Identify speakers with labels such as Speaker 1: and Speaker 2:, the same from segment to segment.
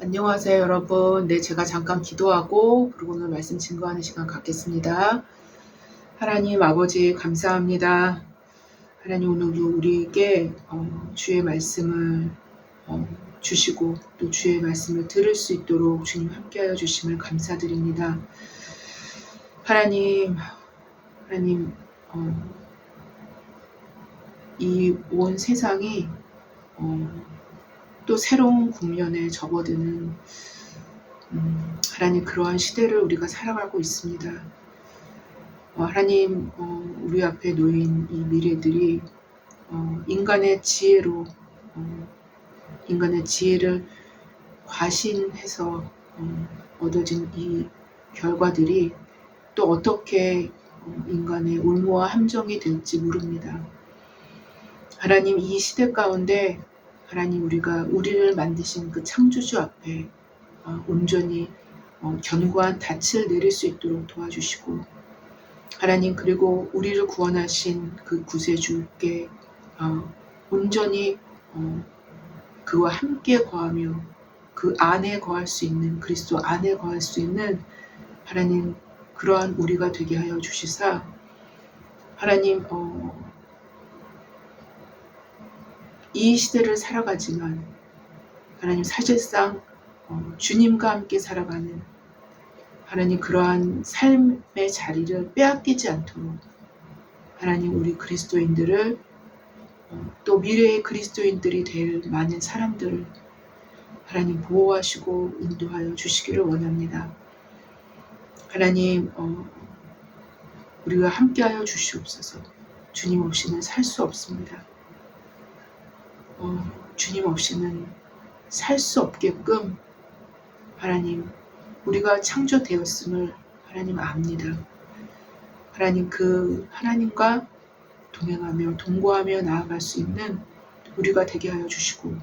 Speaker 1: 안녕하세요, 여러분. 네, 제가 잠깐 기도하고 그리고 오늘 말씀 증거하는 시간 갖겠습니다. 하나님 아버지 감사합니다. 하나님 오늘도 우리에게 주의 말씀을 주시고 또 주의 말씀을 들을 수 있도록 주님 함께하여 주심을 감사드립니다. 하나님 이 온 세상이 또 새로운 국면에 접어드는 하나님 그러한 시대를 우리가 살아가고 있습니다. 하나님 우리 앞에 놓인 이 미래들이 인간의 지혜로 인간의 지혜를 과신해서 얻어진 이 결과들이 또 어떻게 인간의 올무와 함정이 될지 모릅니다. 하나님 이 시대 가운데 하나님 우리를 만드신 그 창조주 앞에 온전히 견고한 닻을 내릴 수 있도록 도와주시고 하나님 그리고 우리를 구원하신 그 구세주께 온전히 그와 함께 거하며 그 안에 거할 수 있는 그리스도 안에 거할 수 있는 하나님 그러한 우리가 되게 하여 주시사 하나님 이 시대를 살아가지만 하나님 사실상 주님과 함께 살아가는 하나님 그러한 삶의 자리를 빼앗기지 않도록 하나님 우리 그리스도인들을 또 미래의 그리스도인들이 될 많은 사람들을 하나님 보호하시고 인도하여 주시기를 원합니다. 하나님 우리와 함께하여 주시옵소서. 주님 없이는 살 수 없습니다. 주님 없이는 살 수 없게끔 하나님 우리가 창조되었음을 하나님 압니다. 하나님 그 하나님과 동행하며 동거하며 나아갈 수 있는 우리가 되게 하여 주시고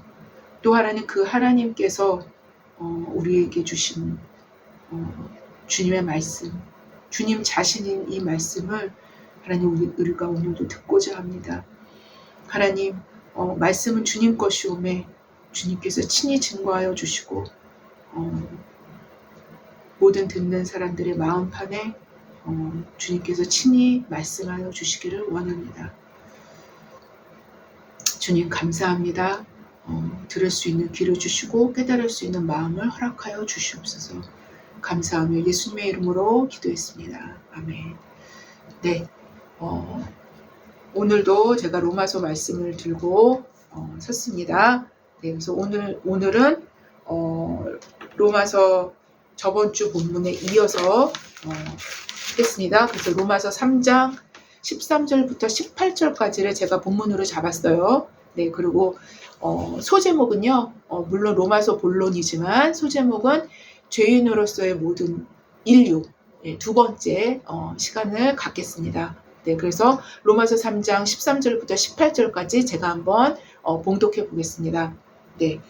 Speaker 1: 또 하나님 그 하나님께서 우리에게 주신 주님의 말씀 주님 자신인 이 말씀을 하나님 우리가 오늘도 듣고자 합니다. 하나님 말씀은 주님 것이오매 주님께서 친히 증거하여 주시고 모든 듣는 사람들의 마음판에 주님께서 친히 말씀하여 주시기를 원합니다. 주님 감사합니다. 들을 수 있는 귀를 주시고 깨달을 수 있는 마음을 허락하여 주시옵소서. 감사하며 예수님의 이름으로 기도했습니다. 아멘. 네, 오늘도 제가 로마서 말씀을 들고 섰습니다. 네, 그래서 오늘은 로마서 저번 주 본문에 이어서 했습니다. 그래서 로마서 3장 13절부터 18절까지를 제가 본문으로 잡았어요. 네, 그리고 소제목은요, 물론 로마서 본론이지만 소제목은 죄인으로서의 모든 인류, 네, 두 번째 시간을 갖겠습니다. 네, 그래서 로마서 3장 13절부터 18절까지 제가 한번 봉독해 보겠습니다. 네,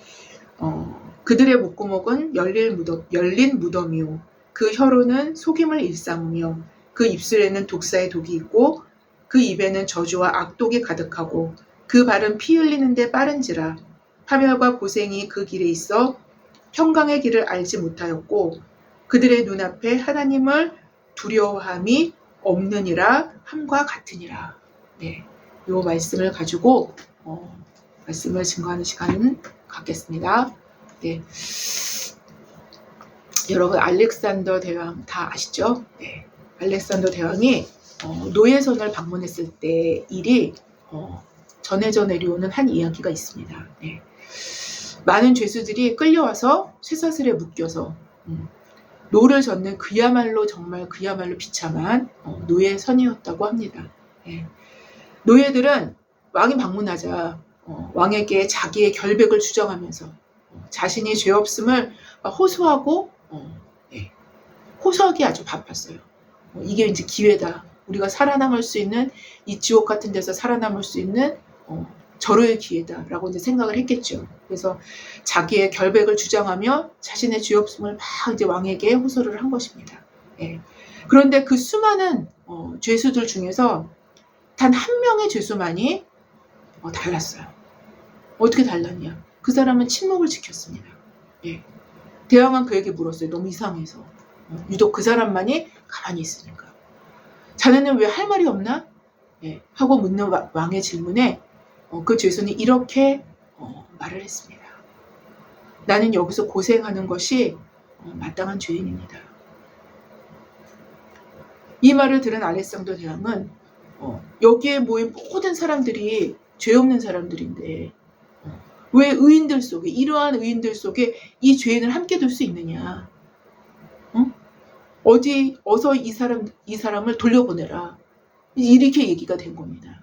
Speaker 1: 그들의 목구멍은 열린 무덤이요 그 혀로는 속임을 일삼으며 그 입술에는 독사의 독이 있고 그 입에는 저주와 악독이 가득하고 그 발은 피 흘리는데 빠른지라 파멸과 고생이 그 길에 있어 평강의 길을 알지 못하였고 그들의 눈앞에 하나님을 두려워함이 없느니라 함과 같으니라. 네, 이 말씀을 가지고 말씀을 증거하는 시간을 갖겠습니다. 네, 여러분 알렉산더 대왕 다 아시죠? 네, 알렉산더 대왕이 노예선을 방문했을 때 일이 전해져 내려오는 한 이야기가 있습니다. 네, 많은 죄수들이 끌려와서 쇠사슬에 묶여서 노를 젓는 그야말로 비참한 노예선이었다고 합니다. 네, 노예들은 왕이 방문하자 왕에게 자기의 결백을 주장하면서 자신이 죄 없음을 호소하고 호소하기 아주 바빴어요. 이게 이제 기회다. 우리가 살아남을 수 있는 이 지옥 같은 데서 살아남을 수 있는 절호의 기회다라고 이제 생각을 했겠죠. 그래서 자기의 결백을 주장하며 자신의 죄 없음을 막 이제 왕에게 호소를 한 것입니다. 예. 그런데 그 수많은 죄수들 중에서 단 한 명의 죄수만이 달랐어요. 어떻게 달랐냐? 그 사람은 침묵을 지켰습니다. 예. 대왕은 그에게 물었어요. 너무 이상해서. 유독 그 사람만이 가만히 있으니까. 자네는 왜 할 말이 없나? 예, 하고 묻는 왕의 질문에 그 죄손이 이렇게 말을 했습니다. 나는 여기서 고생하는 것이 마땅한 죄인입니다. 이 말을 들은 알렉산더 대왕은 여기에 모인 모든 사람들이 죄 없는 사람들인데 왜 의인들 속에, 이러한 의인들 속에 이 죄인을 함께 둘 수 있느냐? 어서 이 사람을 돌려보내라. 이렇게 얘기가 된 겁니다.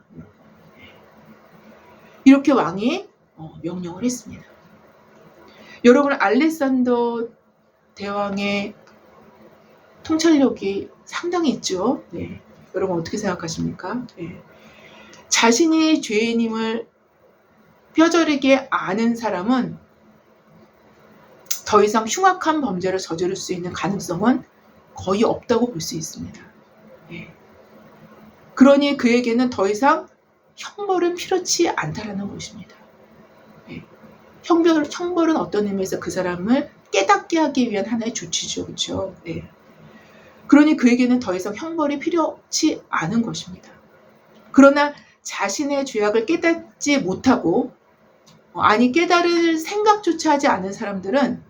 Speaker 1: 이렇게 왕이 명령을 했습니다. 여러분, 알렉산더 대왕의 통찰력이 상당히 있죠. 네. 여러분 어떻게 생각하십니까? 네. 자신이 죄인임을 뼈저리게 아는 사람은 더 이상 흉악한 범죄를 저지를 수 있는 가능성은 거의 없다고 볼 수 있습니다. 네. 그러니 그에게는 더 이상 형벌은 필요치 않다라는 것입니다. 네. 형벌은 어떤 의미에서 그 사람을 깨닫게 하기 위한 하나의 조치죠. 그렇죠? 네. 그러니 그에게는 더 이상 형벌이 필요치 않은 것입니다. 그러나 자신의 죄악을 깨닫지 못하고 깨달을 생각조차 하지 않은 사람들은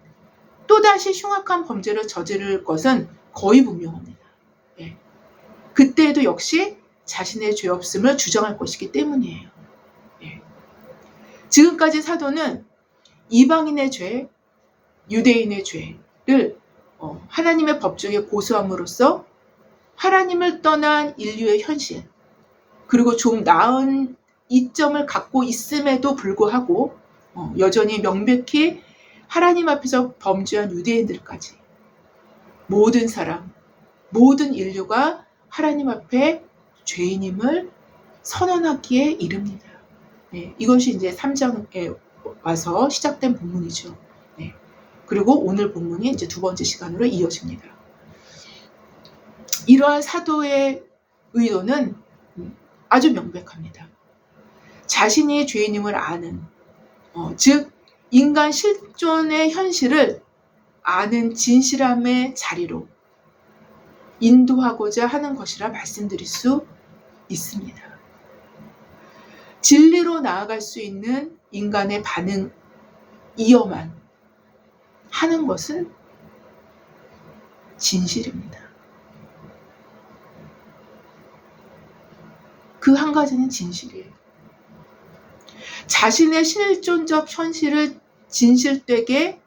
Speaker 1: 또다시 흉악한 범죄를 저지를 것은 거의 분명합니다. 네. 그때에도 역시 자신의 죄 없음을 주장할 것이기 때문이에요. 네. 지금까지 사도는 이방인의 죄, 유대인의 죄를 하나님의 법정에 고소함으로써 하나님을 떠난 인류의 현실, 그리고 좀 나은 이점을 갖고 있음에도 불구하고 여전히 명백히 하나님 앞에서 범죄한 유대인들까지 모든 사람, 모든 인류가 하나님 앞에 죄인임을 선언하기에 이릅니다. 네, 이것이 이제 3장에 와서 시작된 본문이죠. 네. 그리고 오늘 본문이 이제 두 번째 시간으로 이어집니다. 이러한 사도의 의도는 아주 명백합니다. 자신이 죄인임을 아는, 즉 인간 실존의 현실을 아는 진실함의 자리로 인도하고자 하는 것이라 말씀드릴 수 있습니다. 진리로 나아갈 수 있는 인간의 반응이어만 하는 것은 진실입니다. 그 한 가지는 진실이에요. 자신의 실존적 현실을 진실되게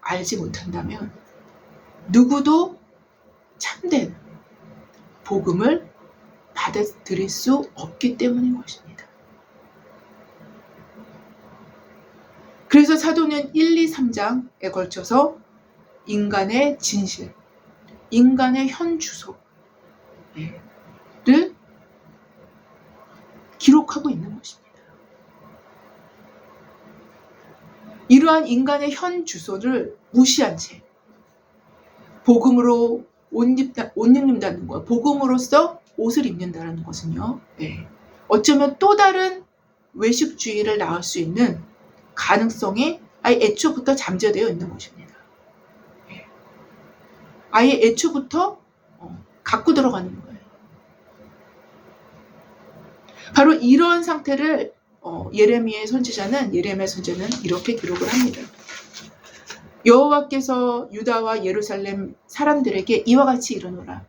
Speaker 1: 알지 못한다면 누구도 참된 복음을 받아들일 수 없기 때문인 것입니다. 그래서 사도는 1, 2, 3장에 걸쳐서 인간의 진실, 인간의 현 주소를 기록하고 있는 것입니다. 이러한 인간의 현 주소를 무시한 채 복음으로 옷 입는다는 것, 복음으로써 옷을 입는다는 것은요, 어쩌면 또 다른 외식주의를 낳을 수 있는 가능성이 아예 애초부터 잠재되어 있는 것입니다. 아예 애초부터 갖고 들어가는 거예요. 바로 이런 상태를 예레미야 선지자는 이렇게 기록을 합니다. 여호와께서 유다와 예루살렘 사람들에게 이와 같이 이르노라.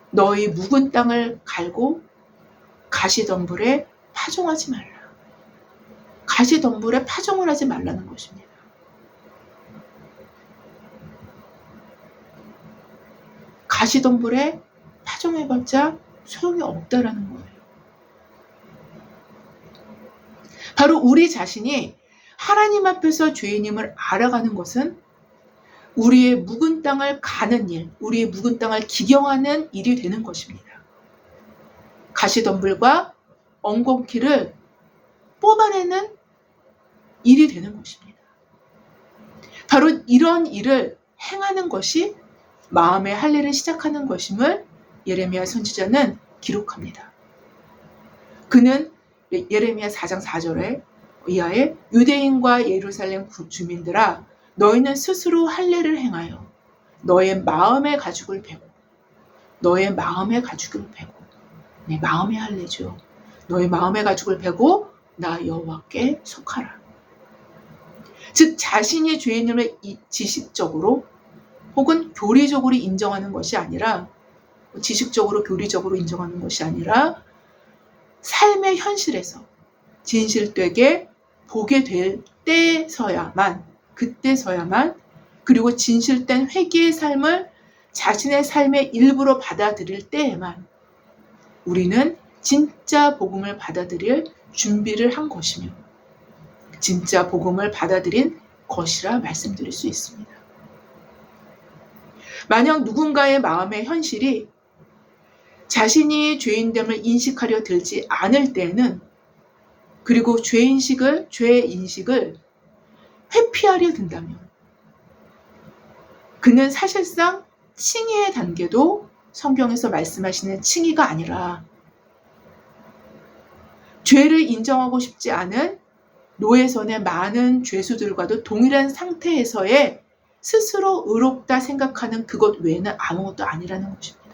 Speaker 1: 너희 묵은 땅을 갈고 가시덤불에 파종하지 말라. 가시덤불에 파종을 하지 말라는 것입니다. 가시덤불에 파종해봤자 소용이 없다라는 거예요. 바로 우리 자신이 하나님 앞에서 죄인임을 알아가는 것은 우리의 묵은 땅을 가는 일, 우리의 묵은 땅을 기경하는 일이 되는 것입니다. 가시덤불과 엉겅퀴를 뽑아내는 일이 되는 것입니다. 바로 이런 일을 행하는 것이 마음의 할례를 시작하는 것임을 예레미야 선지자는 기록합니다. 그는 예레미야 4장 4절에 이하에 유대인과 예루살렘 주민들아 너희는 스스로 할례를 행하여 너의 마음의 가죽을 베고 너의 마음의 가죽을 베고 네, 마음의 할례죠. 너의 마음의 가죽을 베고 나 여호와께 속하라. 즉 자신이 죄인임을 지식적으로 혹은 교리적으로 인정하는 것이 아니라 지식적으로 교리적으로 인정하는 것이 아니라 삶의 현실에서 진실되게 보게 될 때서야만 그때서야만 그리고 진실된 회개의 삶을 자신의 삶의 일부로 받아들일 때에만 우리는 진짜 복음을 받아들일 준비를 한 것이며 진짜 복음을 받아들인 것이라 말씀드릴 수 있습니다. 만약 누군가의 마음의 현실이 자신이 죄인됨을 인식하려 들지 않을 때에는 그리고 죄 인식을 회피하려 든다면 그는 사실상 칭의의 단계도 성경에서 말씀하시는 칭의가 아니라 죄를 인정하고 싶지 않은 노예선의 많은 죄수들과도 동일한 상태에서의 스스로 의롭다 생각하는 그것 외에는 아무것도 아니라는 것입니다.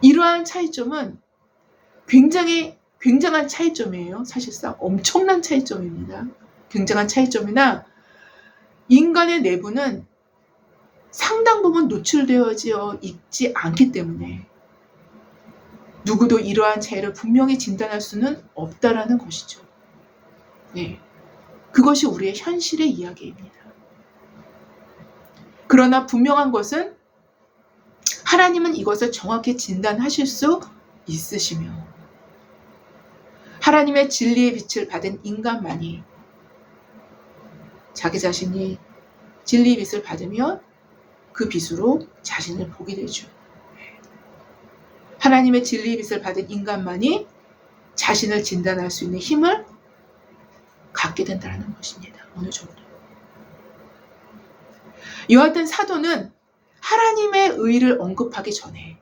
Speaker 1: 이러한 차이점은 굉장한 차이점이에요. 사실상 엄청난 차이점입니다. 굉장한 차이점이나 인간의 내부는 상당 부분 노출되어 있지 않기 때문에 누구도 이러한 차이를 분명히 진단할 수는 없다라는 것이죠. 네, 그것이 우리의 현실의 이야기입니다. 그러나 분명한 것은 하나님은 이것을 정확히 진단하실 수 있으시며 하나님의 진리의 빛을 받은 인간만이 자기 자신이 진리의 빛을 받으면 그 빛으로 자신을 보게 되죠. 하나님의 진리의 빛을 받은 인간만이 자신을 진단할 수 있는 힘을 갖게 된다는 것입니다. 어느 정도. 이와 같은 사도는 하나님의 의를 언급하기 전에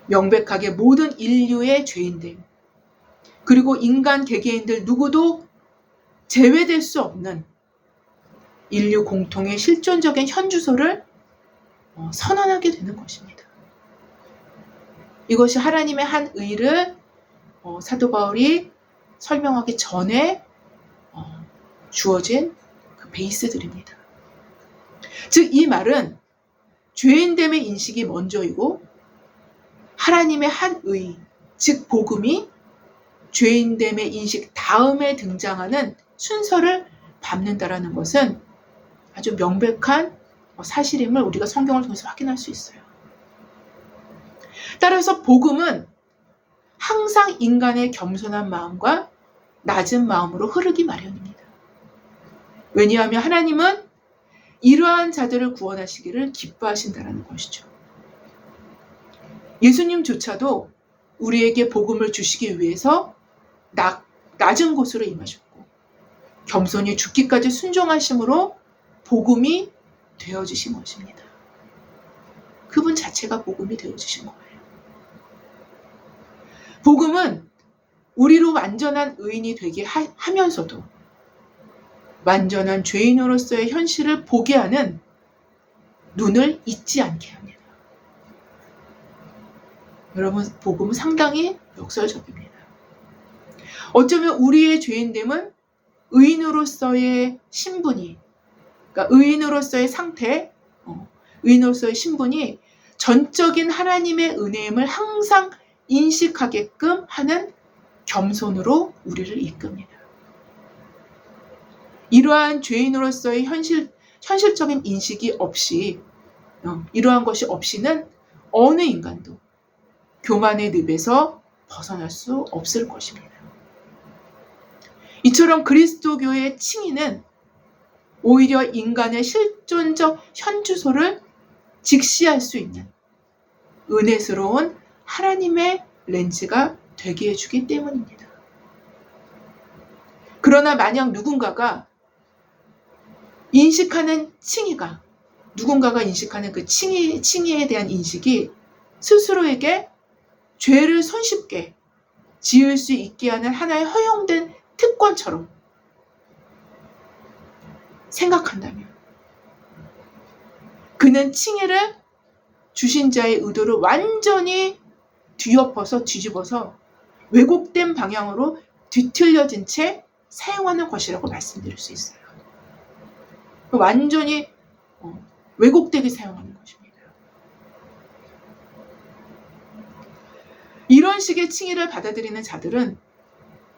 Speaker 1: 명백하게 모든 인류의 죄인됨 그리고 인간 개개인들 누구도 제외될 수 없는 인류 공통의 실존적인 현주소를 선언하게 되는 것입니다. 이것이 하나님의 한 의를 사도 바울이 설명하기 전에 주어진 그 베이스들입니다. 즉 이 말은 죄인됨의 인식이 먼저이고 하나님의 한 의, 즉 복음이 죄인됨의 인식 다음에 등장하는 순서를 밟는다라는 것은 아주 명백한 사실임을 우리가 성경을 통해서 확인할 수 있어요. 따라서 복음은 항상 인간의 겸손한 마음과 낮은 마음으로 흐르기 마련입니다. 왜냐하면 하나님은 이러한 자들을 구원하시기를 기뻐하신다는 것이죠. 예수님조차도 우리에게 복음을 주시기 위해서 낮은 곳으로 임하셨고 겸손히 죽기까지 순종하심으로 복음이 되어주신 것입니다. 그분 자체가 복음이 되어주신 거예요. 복음은 우리로 완전한 의인이 되게 하면서도 완전한 죄인으로서의 현실을 보게 하는 눈을 잊지 않게 합니다. 여러분, 복음은 상당히 역설적입니다. 어쩌면 우리의 죄인됨은 의인으로서의 신분이, 그러니까 의인으로서의 상태, 의인으로서의 신분이 전적인 하나님의 은혜임을 항상 인식하게끔 하는 겸손으로 우리를 이끕니다. 이러한 죄인으로서의 현실적인 인식이 없이, 이러한 것이 없이는 어느 인간도 교만의 늪에서 벗어날 수 없을 것입니다. 이처럼 그리스도교의 칭의는 오히려 인간의 실존적 현주소를 직시할 수 있는 은혜스러운 하나님의 렌즈가 되게 해주기 때문입니다. 그러나 만약 누군가가 인식하는 누군가가 인식하는 그 칭의에 대한 인식이 스스로에게 죄를 손쉽게 지을 수 있게 하는 하나의 허용된 특권처럼 생각한다면 그는 칭의를 주신 자의 의도를 완전히 뒤집어서 왜곡된 방향으로 뒤틀려진 채 사용하는 것이라고 말씀드릴 수 있어요. 완전히 왜곡되게 사용하는 것입니다. 이런 식의 칭의를 받아들이는 자들은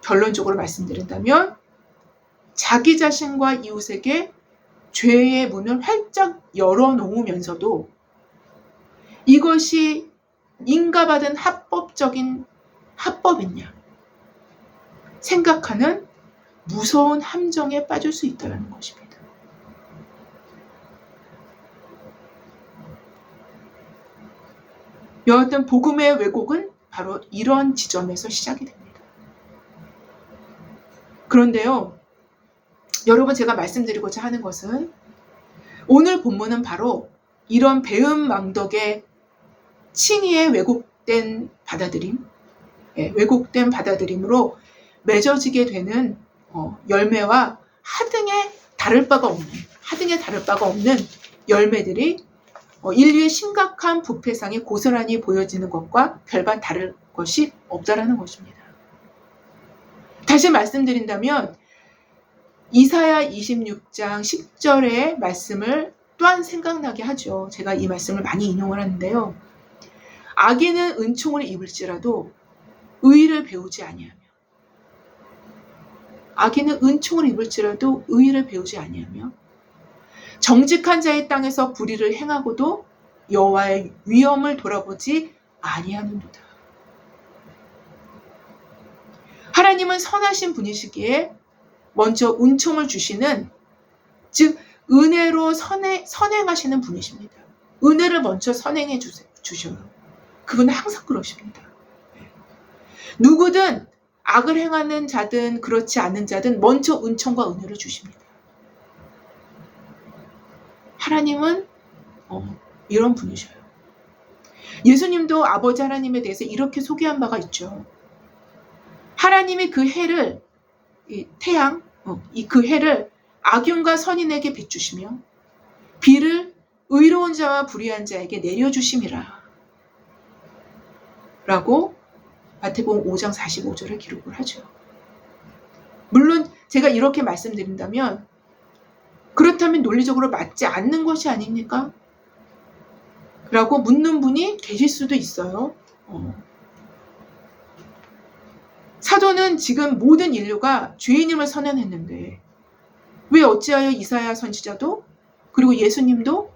Speaker 1: 결론적으로 말씀드린다면 자기 자신과 이웃에게 죄의 문을 활짝 열어놓으면서도 이것이 인가받은 합법이냐 생각하는 무서운 함정에 빠질 수 있다는 것입니다. 여하튼 복음의 왜곡은 바로 이런 지점에서 시작이 됩니다. 그런데요, 여러분, 제가 말씀드리고자 하는 것은 오늘 본문은 바로 이런 배은망덕의 칭의의 왜곡된 받아들임으로 맺어지게 되는 열매와 하등에 다를 바가 없는 열매들이 인류의 심각한 부패상이 고스란히 보여지는 것과 별반 다를 것이 없다라는 것입니다. 다시 말씀드린다면 이사야 26장 10절의 말씀을 또한 생각나게 하죠. 제가 이 말씀을 많이 인용을 하는데요. 악인은 은총을 입을지라도 의의를 배우지 아니하며 정직한 자의 땅에서 불의를 행하고도 여호와의 위엄을 돌아보지 아니하는도다. 하나님은 선하신 분이시기에 먼저 은총을 주시는, 즉 은혜로 선행하시는 분이십니다. 은혜를 먼저 선행해 주셔요. 그분은 항상 그러십니다. 누구든 악을 행하는 자든 그렇지 않은 자든 먼저 은총과 은혜를 주십니다. 하나님은 이런 분이셔요. 예수님도 아버지 하나님에 대해서 이렇게 소개한 바가 있죠. 하나님이 그 해를, 태양, 그 해를 악인과 선인에게 비추시며 비를 의로운 자와 불의한 자에게 내려주심이라 라고 마태복음 5장 45절을 기록을 하죠. 물론 제가 이렇게 말씀드린다면 그렇다면 논리적으로 맞지 않는 것이 아닙니까? 라고 묻는 분이 계실 수도 있어요. 사도는 지금 모든 인류가 죄인임을 선언했는데 왜 어찌하여 이사야 선지자도 그리고 예수님도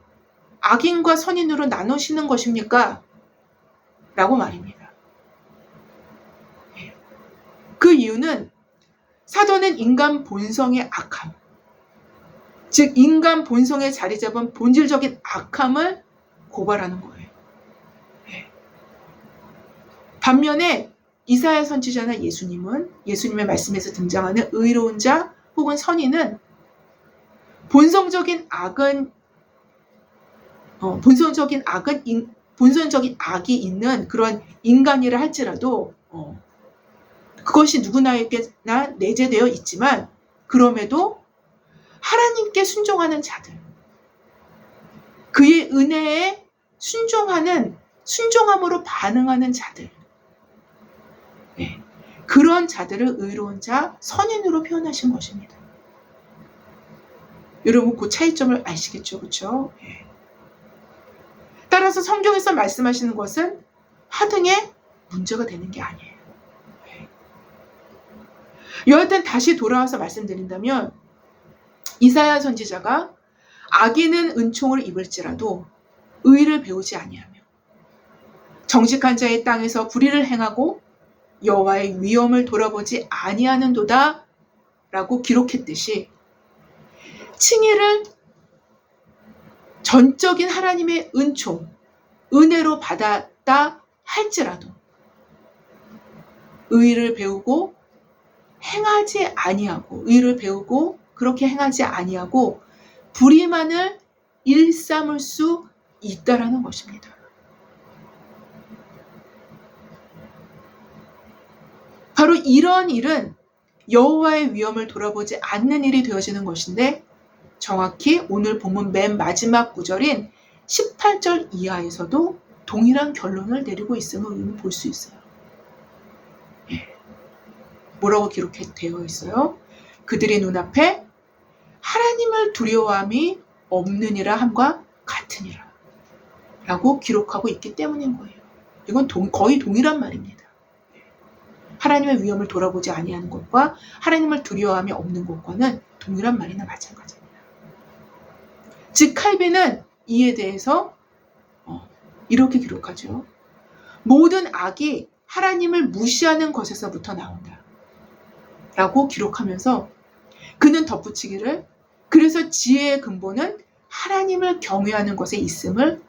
Speaker 1: 악인과 선인으로 나누시는 것입니까? 라고 말입니다. 그 이유는 사도는 인간 본성의 악함, 즉 인간 본성에 자리 잡은 본질적인 악함을 고발하는 거예요. 반면에 이사야 선지자나 예수님의 말씀에서 등장하는 의로운 자 혹은 선인은 본성적인 악이 있는 그런 인간이라 할지라도 그것이 누구나에게나 내재되어 있지만 그럼에도 하나님께 순종하는 자들, 그의 은혜에 순종함으로 반응하는 자들, 그런 자들을 의로운 자, 선인으로 표현하신 것입니다. 여러분 그 차이점을 아시겠죠? 그렇죠? 따라서 성경에서 말씀하시는 것은 하등의 문제가 되는 게 아니에요. 여하튼 다시 돌아와서 말씀드린다면 이사야 선지자가 악인은 은총을 입을지라도 의를 배우지 아니하며 정직한 자의 땅에서 불의를 행하고 여호와의 위엄을 돌아보지 아니하는도다 라고 기록했듯이 칭의를 전적인 하나님의 은혜로 받았다 할지라도 의를 배우고 그렇게 행하지 아니하고 불의만을 일삼을 수 있다라는 것입니다. 바로 이런 일은 여호와의 위엄을 돌아보지 않는 일이 되어지는 것인데 정확히 오늘 본문 맨 마지막 구절인 18절 이하에서도 동일한 결론을 내리고 있음을 우리는 볼 수 있어요. 뭐라고 기록되어 있어요? 그들의 눈앞에 하나님을 두려워함이 없느니라 함과 같으니라 라고 기록하고 있기 때문인 거예요. 이건 거의 동일한 말입니다. 하나님의 위엄을 돌아보지 아니하는 것과 하나님을 두려워함이 없는 것과는 동일한 말이나 마찬가지입니다. 즉 칼빈은 이에 대해서 이렇게 기록하죠. 모든 악이 하나님을 무시하는 것에서부터 나온다 라고 기록하면서 그는 덧붙이기를 그래서 지혜의 근본은 하나님을 경외하는 것에 있음을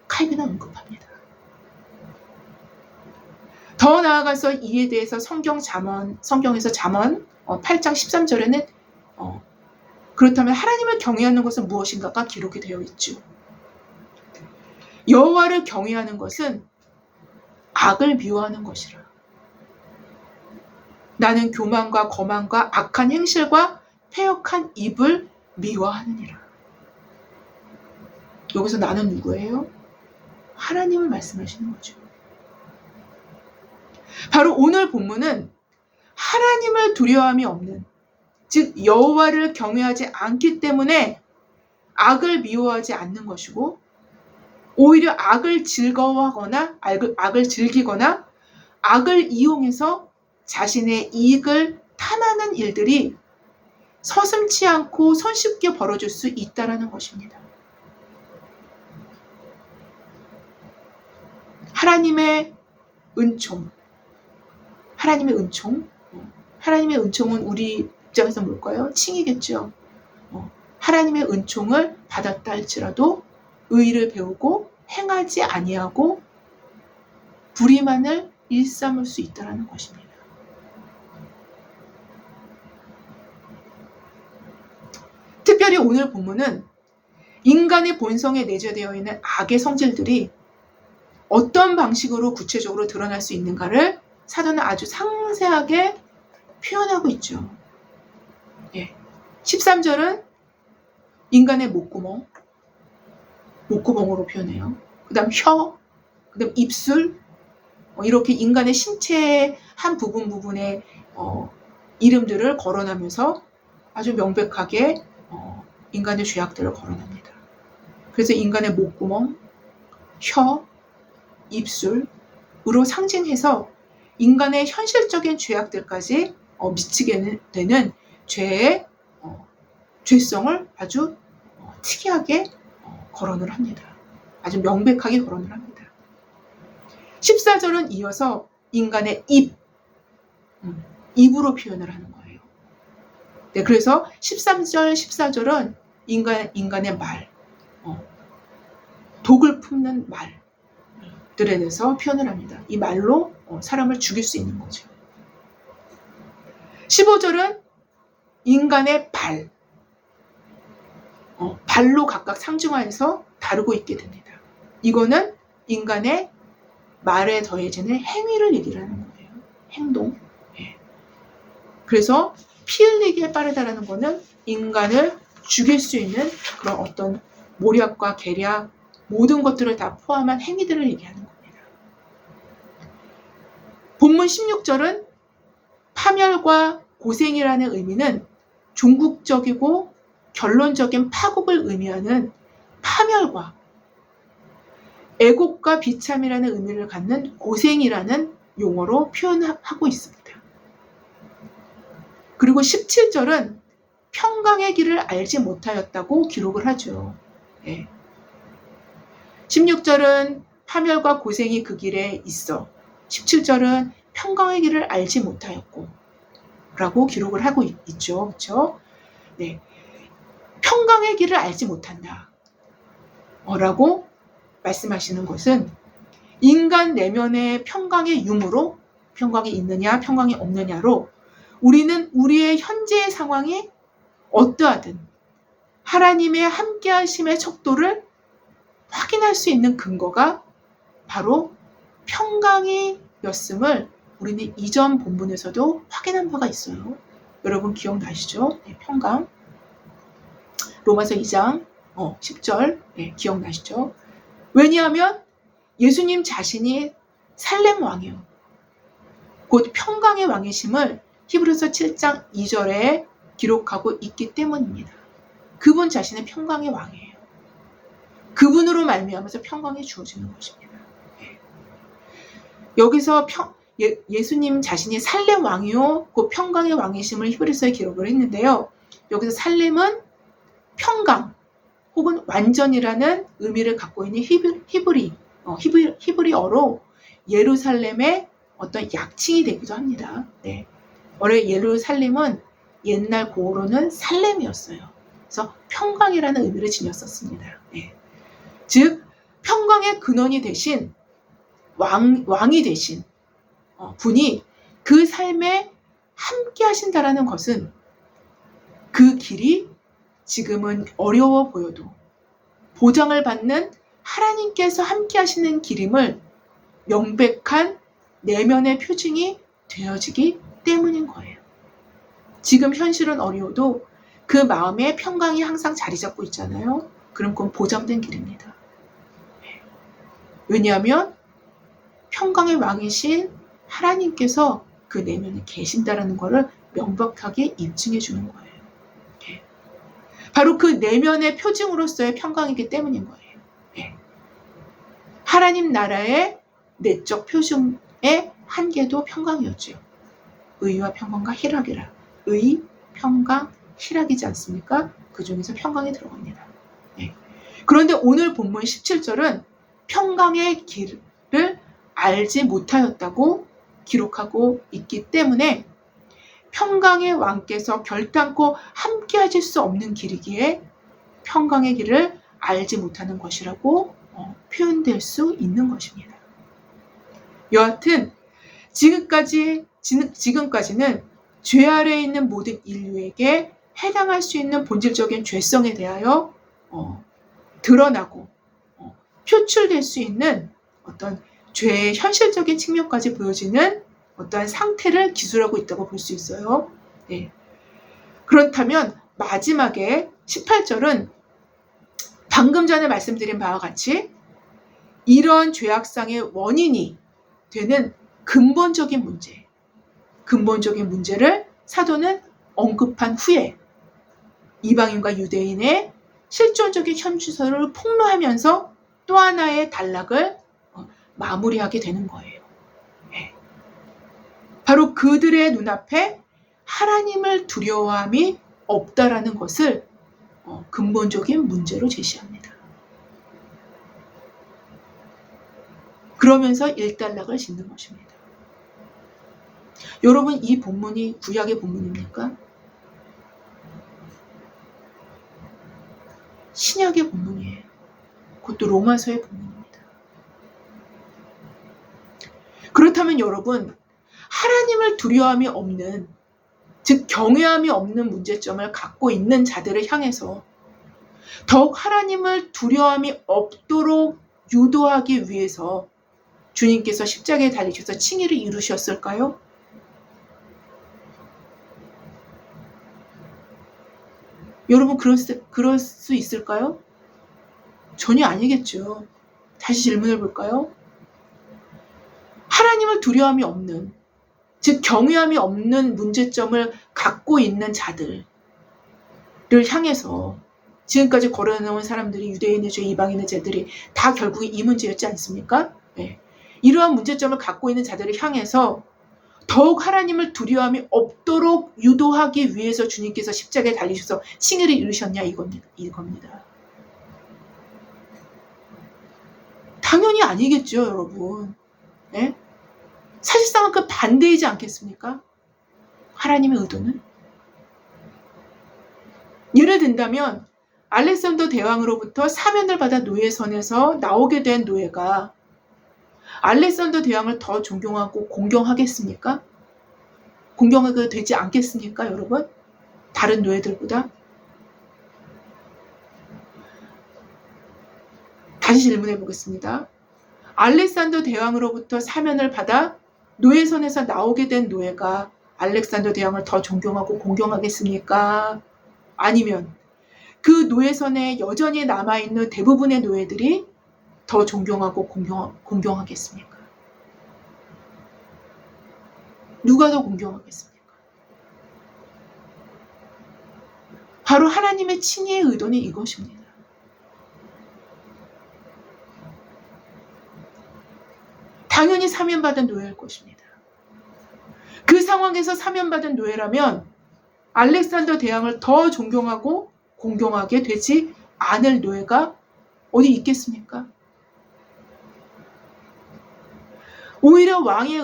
Speaker 1: 칼빈은 언급합니다. 더 나아가서 이에 대해서 성경에서 잠언 8장 13절에는 그렇다면 하나님을 경외하는 것은 무엇인가가 기록이 되어 있죠. 여호와를 경외하는 것은 악을 미워하는 것이라. 나는 교만과 거만과 악한 행실과 패역한 입을 미워하느니라. 여기서 나는 누구예요? 하나님을 말씀하시는 거죠. 바로 오늘 본문은 하나님을 두려워함이 없는, 즉 여호와를 경외하지 않기 때문에 악을 미워하지 않는 것이고 오히려 악을 즐거워하거나 악을 즐기거나 악을 이용해서 자신의 이익을 탐하는 일들이 서슴지 않고 손쉽게 벌어질 수 있다는 것입니다. 하나님의 은총, 하나님의 은총은 우리 입장에서 뭘까요? 칭이겠죠. 하나님의 은총을 받았다 할지라도 의를 배우고 행하지 아니하고 불의만을 일삼을 수 있다는 것입니다. 특별히 오늘 본문은 인간의 본성에 내재되어 있는 악의 성질들이 어떤 방식으로 구체적으로 드러날 수 있는가를 사도는 아주 상세하게 표현하고 있죠. 13절은 인간의 목구멍으로 표현해요. 그 다음 혀, 그 다음 입술, 이렇게 인간의 신체의 한 부분에 이름들을 거론하면서 아주 명백하게 인간의 죄악들을 거론합니다. 그래서 인간의 목구멍, 혀, 입술으로 상징해서 인간의 현실적인 죄악들까지 미치게 되는 죄의 죄성을 아주 특이하게 거론을 합니다. 아주 명백하게 거론을 합니다. 14절은 이어서 인간의 입으로 표현을 하는 거예요. 네, 그래서 13절, 14절은 인간의 말, 독을 품는 말들에 대해서 표현을 합니다. 이 말로 사람을 죽일 수 있는 거죠. 15절은 인간의 발로 각각 상징화해서 다루고 있게 됩니다. 이거는 인간의 말에 더해지는 행위를 얘기를 하는 거예요. 행동. 그래서 피 흘리기에 빠르다라는 거는 인간을 죽일 수 있는 그런 어떤 모략과 계략, 모든 것들을 다 포함한 행위들을 얘기하는 겁니다. 본문 16절은 파멸과 고생이라는 의미는 종국적이고 결론적인 파국을 의미하는 파멸과 애곡과 비참이라는 의미를 갖는 고생이라는 용어로 표현하고 있습니다. 그리고 17절은 평강의 길을 알지 못하였다고 기록을 하죠. 16절은 파멸과 고생이 그 길에 있어 17절은 평강의 길을 알지 못하였고 라고 기록을 하고 있죠. 그렇죠? 네. 평강의 길을 알지 못한다 라고 말씀하시는 것은 인간 내면의 평강의 유무로 평강이 있느냐 평강이 없느냐로 우리는 우리의 현재의 상황이 어떠하든 하나님의 함께하심의 척도를 확인할 수 있는 근거가 바로 평강이었음을 우리는 이전 본문에서도 확인한 바가 있어요. 여러분 기억나시죠? 네, 평강. 로마서 2장 10절 기억나시죠? 왜냐하면 예수님 자신이 살렘 왕이요. 곧 평강의 왕이심을 히브리서 7장 2절에 기록하고 있기 때문입니다. 그분 자신은 평강의 왕이에요. 그분으로 말미암아서 평강이 주어지는 것입니다. 여기서 예수님 자신이 살렘 왕이요 곧 평강의 왕이심을 히브리서에 기록을 했는데요. 여기서 살렘은 평강 혹은 완전이라는 의미를 갖고 있는 히브리어로 예루살렘의 어떤 약칭이 되기도 합니다. 네. 원래 예루살렘은 옛날 고어로는 살렘이었어요. 그래서 평강이라는 의미를 지녔었습니다. 네. 즉 평강의 근원이 되신 왕이 되신 분이 그 삶에 함께 하신다라는 것은 그 길이 지금은 어려워 보여도 보장을 받는 하나님께서 함께 하시는 길임을 명백한 내면의 표징이 되어지기 때문인 거예요. 지금 현실은 어려워도 그 마음에 평강이 항상 자리 잡고 있잖아요. 그럼 그건 보장된 길입니다. 왜냐하면 평강의 왕이신 하나님께서 그 내면에 계신다라는 것을 명백하게 입증해 주는 거예요. 바로 그 내면의 표징으로서의 평강이기 때문인 거예요. 하나님 나라의 내적 표징의 한계도 평강이었죠. 의와 평강과 희락이라. 의, 평강, 희락이지 않습니까? 그 중에서 평강이 들어갑니다. 그런데 오늘 본문 17절은 평강의 길을 알지 못하였다고 기록하고 있기 때문에 평강의 왕께서 결단코 함께 하실 수 없는 길이기에 평강의 길을 알지 못하는 것이라고 표현될 수 있는 것입니다. 여하튼 지금까지는 죄 아래에 있는 모든 인류에게 해당할 수 있는 본질적인 죄성에 대하여 드러나고 표출될 수 있는 어떤 죄의 현실적인 측면까지 보여지는 어떠한 상태를 기술하고 있다고 볼 수 있어요. 네. 그렇다면 마지막에 18절은 방금 전에 말씀드린 바와 같이 이런 죄악상의 원인이 되는 근본적인 문제를 사도는 언급한 후에 이방인과 유대인의 실존적인 현주소를 폭로하면서 또 하나의 단락을 마무리하게 되는 거예요. 바로 그들의 눈앞에 하나님을 두려워함이 없다라는 것을 근본적인 문제로 제시합니다. 그러면서 일단락을 짓는 것입니다. 여러분 이 본문이 구약의 본문입니까? 신약의 본문이에요. 그것도 로마서의 본문입니다. 그렇다면 여러분 하나님을 두려워함이 없는 즉 경외함이 없는 문제점을 갖고 있는 자들을 향해서 더욱 하나님을 두려워함이 없도록 유도하기 위해서 주님께서 십자가에 달리셔서 칭의를 이루셨을까요? 여러분 그럴 수 있을까요? 전혀 아니겠죠. 다시 질문해 볼까요? 하나님을 두려움이 없는 즉 경외함이 없는 문제점을 갖고 있는 자들을 향해서 지금까지 걸어놓은 사람들이 유대인의 죄, 이방인의 죄들이 다 결국에 이 문제였지 않습니까? 네. 이러한 문제점을 갖고 있는 자들을 향해서 더욱 하나님을 두려움이 없도록 유도하기 위해서 주님께서 십자가에 달리셔서 칭의를 이루셨냐 이겁니다. 당연히 아니겠죠, 여러분. 네? 사실상은 그 반대이지 않겠습니까? 하나님의 의도는? 예를 든다면 알렉산더 대왕으로부터 사면을 받아 노예선에서 나오게 된 노예가 알렉산더 대왕을 더 존경하고 공경하겠습니까? 공경하게 되지 않겠습니까, 여러분? 다른 노예들보다? 다시 질문해 보겠습니다. 알렉산더 대왕으로부터 사면을 받아 노예선에서 나오게 된 노예가 알렉산더 대왕을 더 존경하고 공경하겠습니까? 아니면 그 노예선에 여전히 남아있는 대부분의 노예들이 더 존경하고 공경하겠습니까? 누가 더 공경하겠습니까? 바로 하나님의 친히의 의도는 이것입니다. 당연히 사면받은 노예일 것입니다. 그 상황에서 사면받은 노예라면 알렉산더 대왕을 더 존경하고 공경하게 되지 않을 노예가 어디 있겠습니까? 오히려 왕의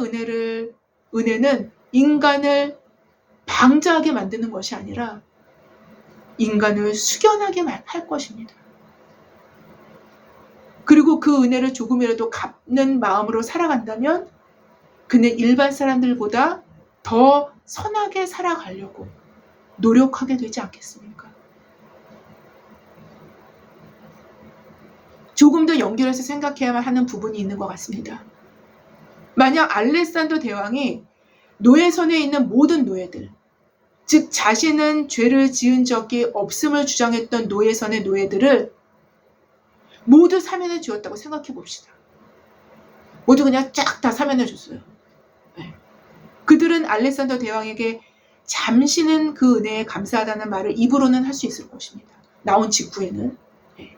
Speaker 1: 은혜는 인간을 방자하게 만드는 것이 아니라 인간을 숙연하게 할 것입니다. 그리고 그 은혜를 조금이라도 갚는 마음으로 살아간다면 그는 일반 사람들보다 더 선하게 살아가려고 노력하게 되지 않겠습니까? 조금 더 연결해서 생각해야만 하는 부분이 있는 것 같습니다. 만약 알렉산더 대왕이 노예선에 있는 모든 노예들, 즉 자신은 죄를 지은 적이 없음을 주장했던 노예선의 노예들을 모두 사면해 주었다고 생각해 봅시다. 모두 그냥 쫙 다 사면해 줬어요. 네. 그들은 알렉산더 대왕에게 잠시는 그 은혜에 감사하다는 말을 입으로는 할 수 있을 것입니다. 나온 직후에는. 네.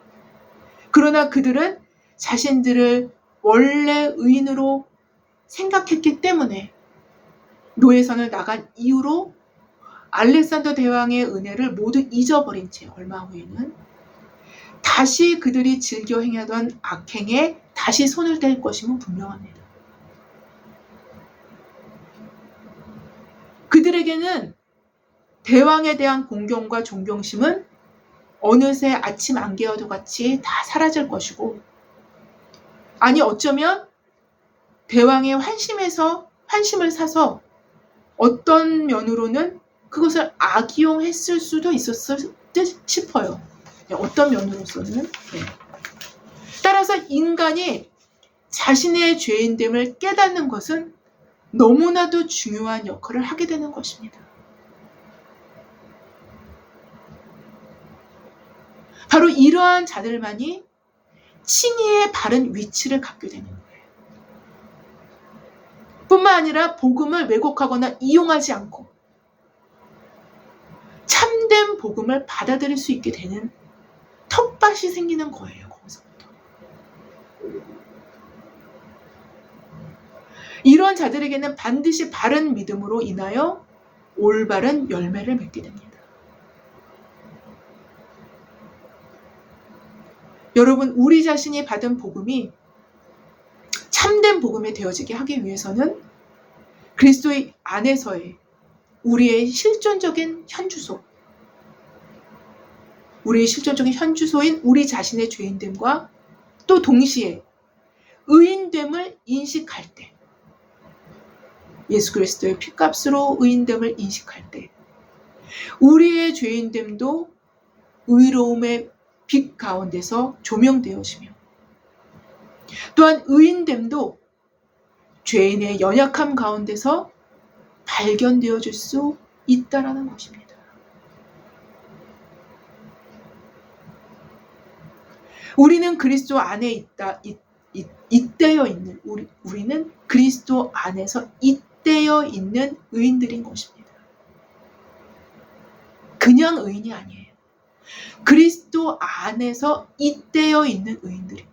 Speaker 1: 그러나 그들은 자신들을 원래 의인으로 생각했기 때문에 노예선을 나간 이후로 알렉산더 대왕의 은혜를 모두 잊어버린 채 얼마 후에는 다시 그들이 즐겨 행하던 악행에 다시 손을 댈 것임은 분명합니다. 그들에게는 대왕에 대한 공경과 존경심은 어느새 아침 안개와도 같이 다 사라질 것이고, 아니 어쩌면 대왕의 환심을 사서 어떤 면으로는 그것을 악이용했을 수도 있었을 듯 싶어요. 어떤 면으로서는. 따라서 인간이 자신의 죄인됨을 깨닫는 것은 너무나도 중요한 역할을 하게 되는 것입니다. 바로 이러한 자들만이 칭의의 바른 위치를 갖게 되는 거예요. 뿐만 아니라 복음을 왜곡하거나 이용하지 않고 참된 복음을 받아들일 수 있게 되는 텃밭이 생기는 거예요. 거기서부터. 이런 자들에게는 반드시 바른 믿음으로 인하여 올바른 열매를 맺게 됩니다. 여러분, 우리 자신이 받은 복음이 참된 복음이 되어지게 하기 위해서는 그리스도의 안에서의 우리의 실존적인 현주소인 우리 자신의 죄인됨과 또 동시에 의인됨을 인식할 때, 예수 그리스도의 피값으로 의인됨을 인식할 때 우리의 죄인됨도 의로움의 빛 가운데서 조명되어지며, 또한 의인됨도 죄인의 연약함 가운데서 발견되어질 수 있다라는 것입니다. 우리는 그리스도 안에 잇대어 있는 우리는 그리스도 안에서 잇대어 있는 의인들인 것입니다. 그냥 의인이 아니에요. 그리스도 안에서 잇대어 있는 의인들입니다.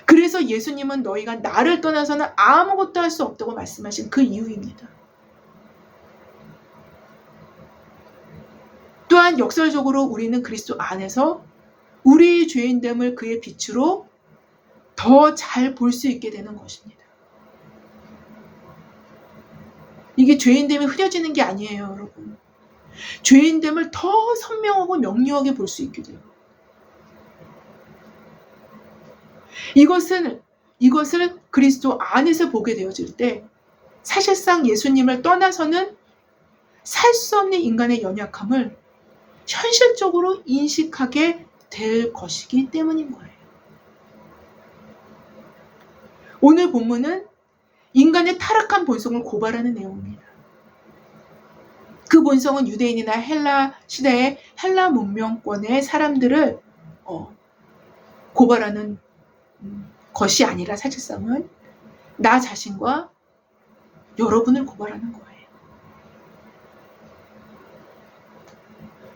Speaker 1: 그래서 예수님은 너희가 나를 떠나서는 아무것도 할 수 없다고 말씀하신 그 이유입니다. 또한 역설적으로 우리는 그리스도 안에서 우리의 죄인됨을 그의 빛으로 더 잘 볼 수 있게 되는 것입니다. 이게 죄인됨이 흐려지는 게 아니에요, 여러분. 죄인됨을 더 선명하고 명료하게 볼 수 있게 돼요. 이것을 그리스도 안에서 보게 되어질 때 사실상 예수님을 떠나서는 살 수 없는 인간의 연약함을 현실적으로 인식하게 될 것이기 때문인 거예요. 오늘 본문은 인간의 타락한 본성을 고발하는 내용입니다. 그 본성은 유대인이나 헬라 시대의 헬라 문명권의 사람들을 고발하는 것이 아니라 사실상은 나 자신과 여러분을 고발하는 거예요.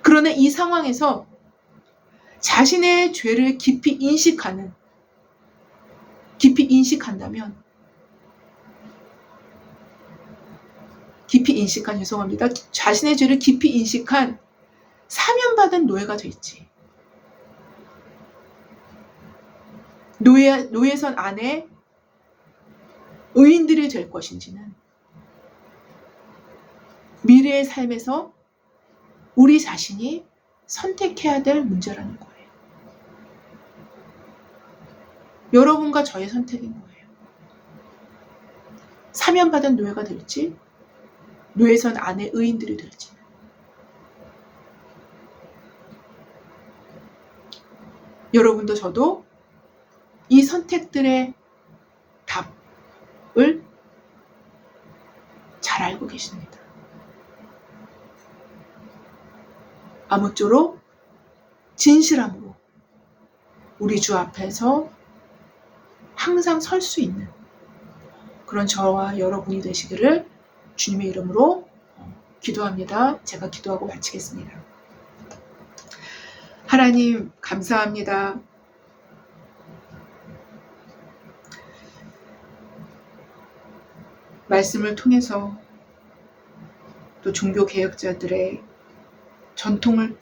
Speaker 1: 그러나 이 상황에서 자신의 죄를 깊이 인식한 자신의 죄를 깊이 인식한 사면받은 노예가 될지, 노예선 안에 의인들이 될 것인지는 미래의 삶에서 우리 자신이 선택해야 될 문제라는 거예요. 여러분과 저의 선택인 거예요. 사면받은 노예가 될지, 노예선 안에 의인들이 될지. 여러분도 저도 이 선택들의 답을 잘 알고 계십니다. 아무쪼록 진실함으로 우리 주 앞에서 항상 설 수 있는 그런 저와 여러분이 되시기를 주님의 이름으로 기도합니다. 제가 기도하고 마치겠습니다. 하나님 감사합니다. 말씀을 통해서 또 종교개혁자들의 전통을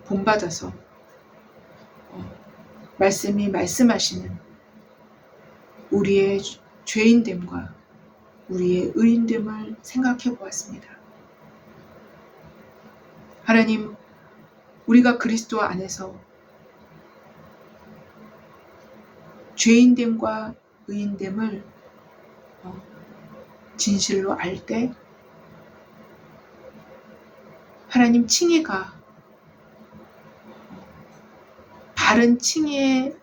Speaker 1: 본받아서 말씀이 말씀하시는 우리의 죄인됨과 우리의 의인됨을 생각해 보았습니다. 하나님, 우리가 그리스도 안에서 죄인됨과 의인됨을 진실로 알 때 하나님 칭의가 바른 칭의의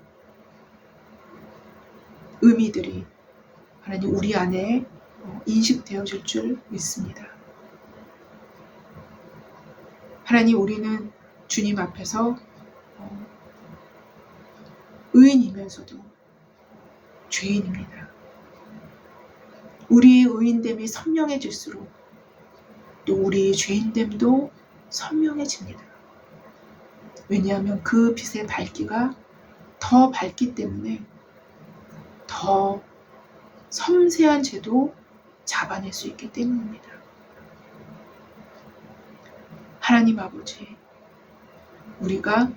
Speaker 1: 의미들이 하나님 우리 안에 인식되어질 줄 믿습니다. 하나님, 우리는 주님 앞에서 의인이면서도 죄인입니다. 우리의 의인됨이 선명해질수록 또 우리의 죄인됨도 선명해집니다. 왜냐하면 그 빛의 밝기가 더 밝기 때문에 더 섬세한 죄도 잡아낼 수 있기 때문입니다. 하나님 아버지, 우리가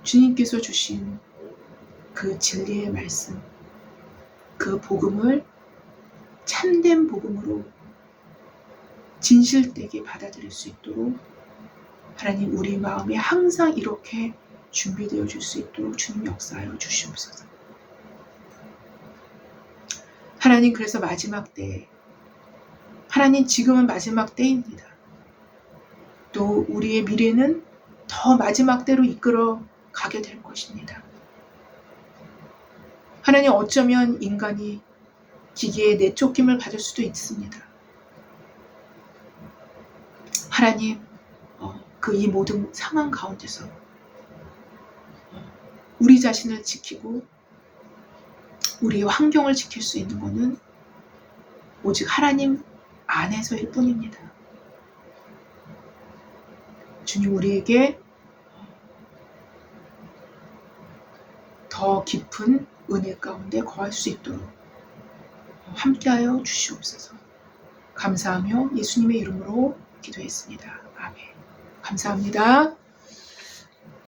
Speaker 1: 주님께서 주신 그 진리의 말씀, 그 복음을 참된 복음으로 진실되게 받아들일 수 있도록 하나님 우리 마음에 항상 이렇게 준비되어 줄 수 있도록 주님 역사하여 주시옵소서. 하나님, 그래서 마지막 때에 하나님 지금은 마지막 때입니다. 또 우리의 미래는 더 마지막 때로 이끌어 가게 될 것입니다. 하나님, 어쩌면 인간이 기계에 내쫓김을 받을 수도 있습니다. 하나님, 이 모든 상황 가운데서 우리 자신을 지키고 우리의 환경을 지킬 수 있는 것은 오직 하나님 안에서일 뿐입니다. 주님, 우리에게 더 깊은 은혜 가운데 거할 수 있도록 함께하여 주시옵소서. 감사하며 예수님의 이름으로 기도했습니다. 아멘. 감사합니다.